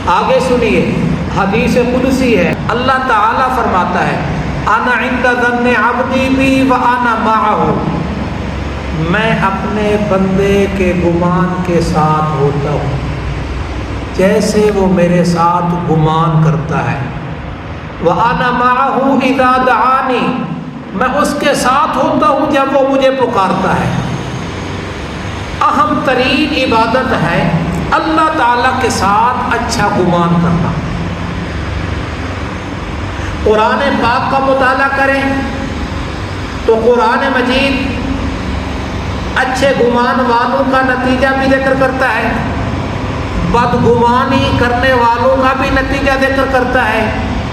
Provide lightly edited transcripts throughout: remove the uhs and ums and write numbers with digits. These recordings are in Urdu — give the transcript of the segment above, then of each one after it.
آگے سنیے، حدیث قدسی ہے، اللہ تعالیٰ فرماتا ہے انا عند ظن عبدی بی وانا معہ، میں اپنے بندے کے گمان کے ساتھ ہوتا ہوں جیسے وہ میرے ساتھ گمان کرتا ہے۔ وانا معہ اذا دعانی، میں اس کے ساتھ ہوتا ہوں جب وہ مجھے پکارتا ہے۔ اہم ترین عبادت ہے اللہ تعالیٰ کے ساتھ اچھا گمان کرنا۔ قرآن پاک کا مطالعہ کریں تو قرآن مجید اچھے گمان والوں کا نتیجہ بھی ذکر کرتا ہے، بدگمانی کرنے والوں کا بھی نتیجہ ذکر کرتا ہے۔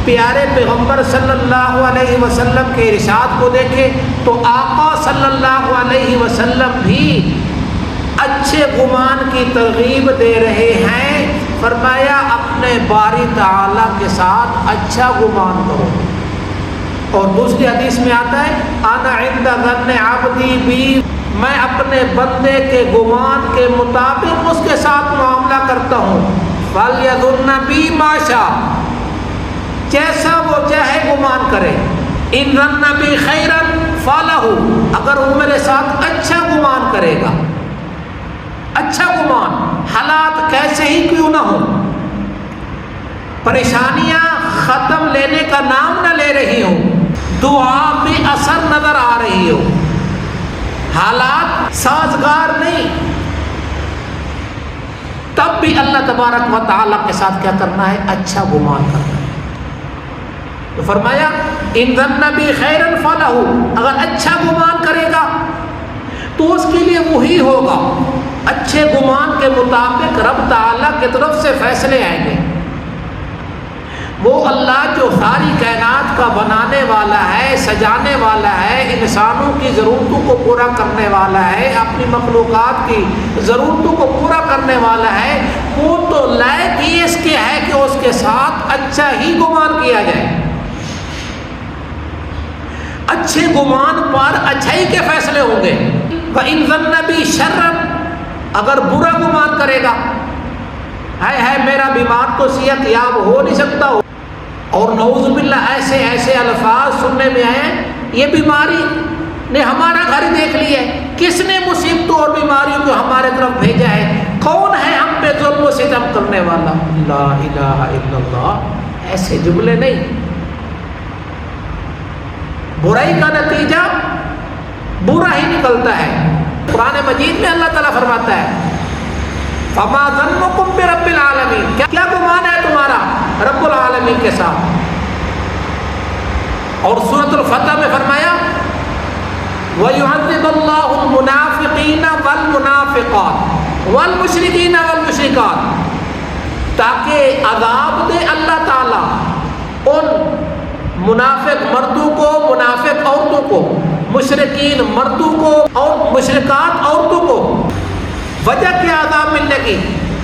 پیارے پیغمبر صلی اللہ علیہ وسلم کے ارشاد کو دیکھیں تو آقا صلی اللہ علیہ وسلم بھی اچھے گمان کی ترغیب دے رہے ہیں۔ فرمایا اپنے باری تعالیٰ کے ساتھ اچھا گمان کرو۔ اور دوسری حدیث میں آتا ہے انا عند ظن عبدی بی، میں اپنے بندے کے گمان کے مطابق اس کے ساتھ معاملہ کرتا ہوں۔ فَلْيَظُنَّ بِي مَا شَاءَ، جیسا وہ چاہے گمان کرے۔ ان ظن بی خیرا فلہ، اگر وہ میرے ساتھ اچھا گمان کرے گا، اچھا گمان، حالات کیسے ہی کیوں نہ ہو، پریشانیاں ختم لینے کا نام نہ لے رہی ہوں، دعا بھی اثر نظر آ رہی ہو، حالات سازگار نہیں، تب بھی اللہ تبارک و تعالیٰ کے ساتھ کیا کرنا ہے؟ اچھا گمان کرنا ہے۔ تو فرمایا ان ظن بی خیرا فلہ، اگر اچھا گمان کرے گا تو اس کے لیے وہی ہوگا، اچھے گمان کے مطابق رب تعالیٰ کی طرف سے فیصلے آئیں گے۔ وہ اللہ جو ساری کائنات کا بنانے والا ہے، سجانے والا ہے، انسانوں کی ضرورتوں کو پورا کرنے والا ہے، اپنی مخلوقات کی ضرورتوں کو پورا کرنے والا ہے، وہ تو لائق ہی اس کے ہے کہ اس کے ساتھ اچھا ہی گمان کیا جائے۔ اچھے گمان پر اچھائی کے فیصلے ہوں گے۔ وَإِن ظَنَّ بِي شَرًّا، اگر برا گمان کرے گا، ہے میرا بیمار تو صحت یاب ہو نہیں سکتا ہو، اور نعوذ باللہ ایسے ایسے الفاظ سننے میں آئے ہیں، یہ بیماری نے ہمارا گھر ہی دیکھ لیا ہے، کس نے مصیبتوں اور بیماریوں کو ہمارے طرف بھیجا ہے، کون ہے ہم پہ ظلم و ستم کرنے والا؟ لا الہ الا اللہ۔ ایسے جملے نہیں، برائی کا نتیجہ برا ہی نکلتا ہے۔ قرآن مجید میں اللہ تعالیٰ فرماتا ہے فما ظنکم برب العالمین، کیا گمان ہے تمہارا رب العالمین کے ساتھ؟ اور سورۃ الفتح میں فرمایا وَيُعَذِّبُ اللَّهُ الْمُنَافِقِينَ وَالْمُنَافِقَاتِ وَالْمُشْرِكِينَ وَالْمُشْرِكَاتِ، تاکہ عذاب دے اللہ تعالیٰ ان منافق مردوں کو، منافق عورتوں کو، مشرکین مردوں کو اور مشرکات عورتوں کو۔ وجہ کیا عذاب ملنے کی؟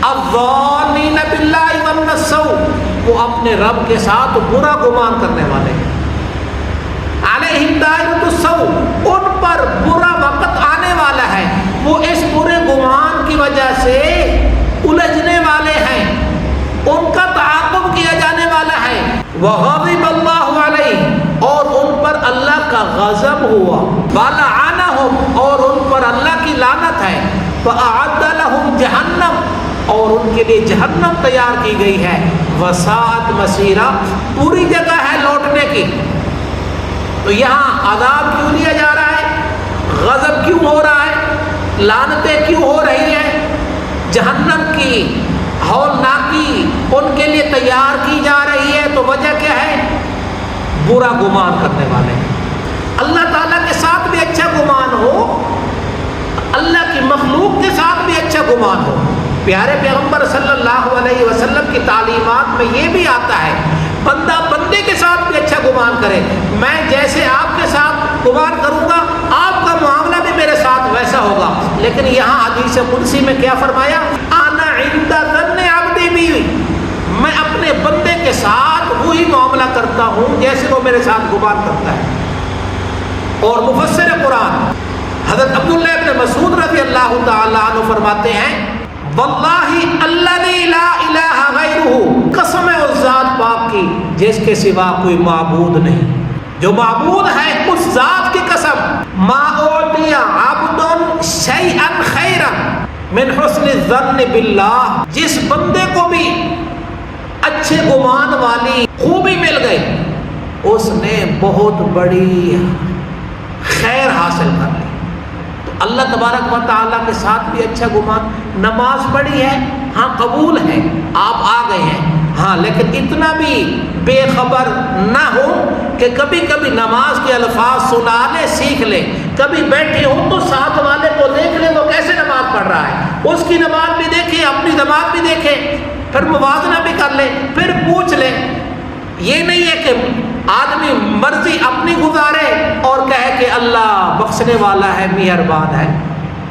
الظانین باللہ ظن السوء، وہ اپنے رب کے ساتھ برا گمان کرنے والے ہیں۔ علیہم دائرۃ السوء، ان پر برا وقت آنے والا ہے، وہ اس برے گمان کی وجہ سے الجھنے والے ہیں، ان کا تعاقب کیا جانے والا ہے۔ وغضب اللہ علیہ، اور ان پر اللہ کا غضب ہوا، ولعنہم، اور ان پر اللہ کی لعنت ہے، فأعد لهم جہنم، اور ان کے لیے جہنم تیار کی گئی ہے، وساعت مصیرا، پوری جگہ ہے لوٹنے کی۔ تو یہاں عذاب کیوں لیا جا رہا ہے؟ غضب کیوں ہو رہا ہے؟ لعنتیں کیوں ہو رہی ہیں؟ جہنم کی ہولناکی ان کے لیے تیار کی جا رہی ہے، تو وجہ کیا ہے؟ برا گمان کرنے والے۔ اللہ تعالیٰ کے ساتھ بھی اچھا گمان ہو، اللہ کی مخلوق کے ساتھ بھی اچھا گمان ہو۔ پیارے پیغمبر صلی اللہ علیہ وسلم کی تعلیمات میں یہ بھی آتا ہے بندہ بندے کے ساتھ بھی اچھا گمان کرے، میں جیسے آپ کے ساتھ گمان کروں گا آپ کا معاملہ بھی میرے ساتھ ویسا ہوگا۔ لیکن یہاں حدیث قدسی میں کیا فرمایا؟ انا عند ظن عبدی بی، میں اپنے بندے کے ساتھ وہی معاملہ کرتا ہوں جیسے وہ میرے ساتھ گمان کرتا ہے۔ اور مفسر قرآن حضرت عبداللہ ابن مسعود رضی اللہ تعالی عنہ فرماتے ہیں واللہ الذی لا الہ غیرہ غیرہ، قسم ہے اس ذات پاک کی جس کے سوا کوئی معبود نہیں، جو معبود ہے اس ذات کی قسم، ما اوتی عبد شیئا خیرا من حسن الظن باللہ، جس بندے کو بھی اچھے گمان والی خوبی مل گئی اس نے بہت بڑی خیر حاصل کر لی۔ تو اللہ تبارک و تعالیٰ کے ساتھ بھی اچھا گمان، نماز پڑھی ہے ہاں قبول ہے، آپ آ گئے ہیں ہاں، لیکن اتنا بھی بے خبر نہ ہو کہ کبھی کبھی نماز کے الفاظ سنا لے، سیکھ لے، کبھی بیٹھے ہوں تو ساتھ والے کو دیکھ لے وہ کیسے نماز پڑھ رہا ہے، اس کی نماز بھی دیکھے، اپنی نماز بھی دیکھے، پھر موازنہ بھی کر لے، پھر پوچھ لے۔ یہ نہیں ہے کہ آدمی مرضی اپنی گزارے اور کہے کہ اللہ بخشنے والا ہے، مہربان ہے،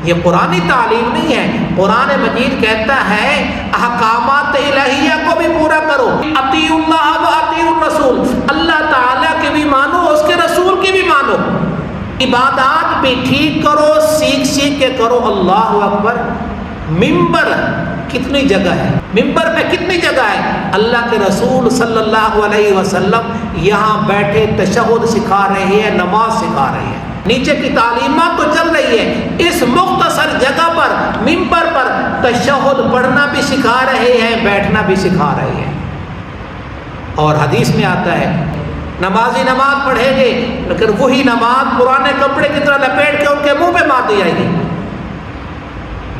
یہ قرآنی تعلیم نہیں ہے۔ قرآن مجید کہتا ہے احکامات الہیہ کو بھی پورا کرو، اطیعوا اللہ و اطیعوا الرسول، اللہ تعالیٰ کے بھی مانو، اس کے رسول کی بھی مانو، عبادات بھی ٹھیک کرو، سیکھ کے کرو۔ اللہ اکبر، ممبر کتنی جگہ ہے، ممبر میں کتنی جگہ ہے، اللہ کے رسول صلی اللہ علیہ وسلم یہاں بیٹھے تشہد سکھا رہے ہیں، نماز سکھا رہے ہیں، نیچے کی تعلیمات تو چل رہی ہے، اس مختصر جگہ پر ممبر پر تشہد پڑھنا بھی سکھا رہے ہیں، بیٹھنا بھی سکھا رہے ہیں۔ اور حدیث میں آتا ہے نمازی نماز پڑھیں گے لیکن وہی نماز پرانے کپڑے کی طرح لپیٹ کے ان کے منہ پہ مار دی جائے گی۔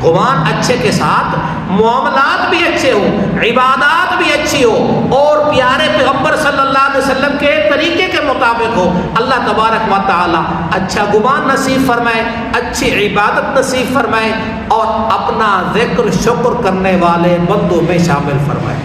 گمان اچھے کے ساتھ، معاملات بھی اچھے ہوں، عبادات بھی اچھی ہو اور پیارے پیغمبر صلی اللہ علیہ وسلم کے طریقے کے مطابق ہو، اللہ تبارک و تعالی اچھا گمان نصیب فرمائے، اچھی عبادت نصیب فرمائے اور اپنا ذکر شکر کرنے والے بندوں میں شامل فرمائے۔